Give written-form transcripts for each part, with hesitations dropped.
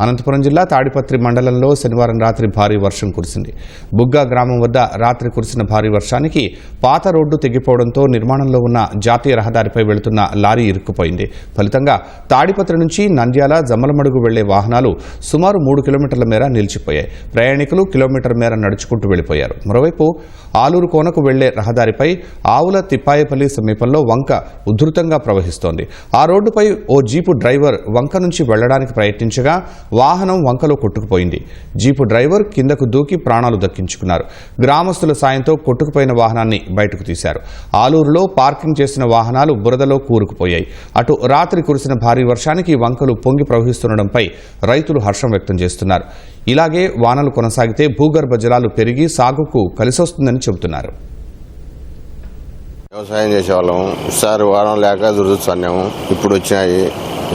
అనంతపురం జిల్లా తాడిపత్రి మండలంలో శనివారం రాత్రి భారీ వర్షం కురిసింది. బుగ్గా గ్రామం వద్ద రాత్రి కురిసిన భారీ వర్షానికి పాత రోడ్డు తెగిపోవడంతో నిర్మాణంలో ఉన్న జాతీయ రహదారిపై వెళుతున్న లారీ ఇరుక్కుపోయింది. ఫలితంగా తాడిపత్రి నుంచి నంద్యాల జమ్మలమడుగు వెళ్లే వాహనాలు సుమారు 3 కిలోమీటర్ల మేర నిలిచిపోయాయి. ప్రయాణికులు కిలోమీటర్ మేర నడుచుకుంటూ వెళ్లిపోయారు. మరోవైపు ఆలూరు కోనకు వెళ్లే రహదారిపై ఆవుల తిప్పాయపల్లి సమీపంలో వంక ఉధృతంగా ప్రవహిస్తోంది. ఆ రోడ్డుపై ఓ జీపు డ్రైవర్ వంక నుంచి వెళ్లడానికి ప్రయత్నించగా వాహనం వంకలో కొట్టుకుపోయింది. జీపు డ్రైవర్ కిందకు దూకి ప్రాణాలు దక్కించుకున్నారు. గ్రామస్తుల సాయంతో కొట్టుకుపోయిన వాహనాన్ని బయటకు తీశారు. ఆలూరులో పార్కింగ్ చేసిన వాహనాలు బురదలో కూరుకుపోయాయి. అటు రాత్రి కురిసిన భారీ వర్షానికి వంకలు పొంగి ప్రవహిస్తుండటంపై రైతులు హర్షం వ్యక్తం చేస్తున్నారు. ఇలాగే వానలు కొనసాగితే భూగర్భ జలాలు పెరిగి సాగుకు కలిసొస్తుందని చెబుతున్నారు. వ్యవసాయం చేసేవాళ్ళము. ఈసారి వానం లేక దురదృష్టాము. ఇప్పుడు వచ్చినాయి,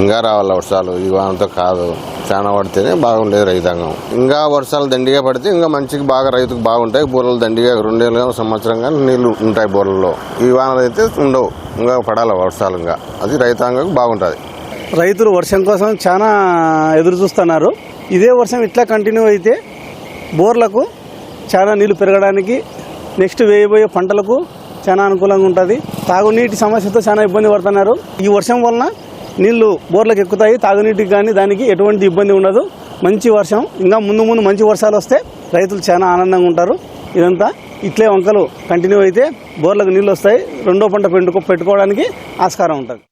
ఇంకా రావాల వర్షాలు. ఈ వానంతో కాదు, చాలా పడితేనే బాగుండేది రైతాంగం. ఇంకా వర్షాలు దండిగా పడితే ఇంకా మంచిగా బాగా రైతుకు బాగుంటాయి. బోర్లు దండిగా 2 ఏళ్ళ సంవత్సరంగా నీళ్లు ఉంటాయి బోర్లలో. ఈ వానలు అయితే ఉండవు, ఇంకా పడాలి వర్షాలు. ఇంకా అది రైతాంగం బాగుంటుంది. రైతులు వర్షం కోసం చాలా ఎదురు చూస్తున్నారు. ఇదే వర్షం ఇట్లా కంటిన్యూ అయితే బోర్లకు చాలా నీళ్లు పెరగడానికి, నెక్స్ట్ వేయబోయే పంటలకు చాలా అనుకూలంగా ఉంటుంది. తాగునీటి సమస్యతో చాలా ఇబ్బంది పడుతున్నారు. ఈ వర్షం వలన నీళ్లు బోర్లకు ఎక్కుతాయి. తాగునీటికి కానీ దానికి ఎటువంటి ఇబ్బంది ఉండదు. మంచి వర్షం, ఇంకా ముందు మంచి వర్షాలు వస్తే రైతులు చాలా ఆనందంగా ఉంటారు. ఇదంతా ఇట్లే వంకలు కంటిన్యూ అయితే బోర్లకు నీళ్ళు వస్తాయి. రెండో పంట పెట్టుకోవడానికి ఆస్కారం ఉంటుంది.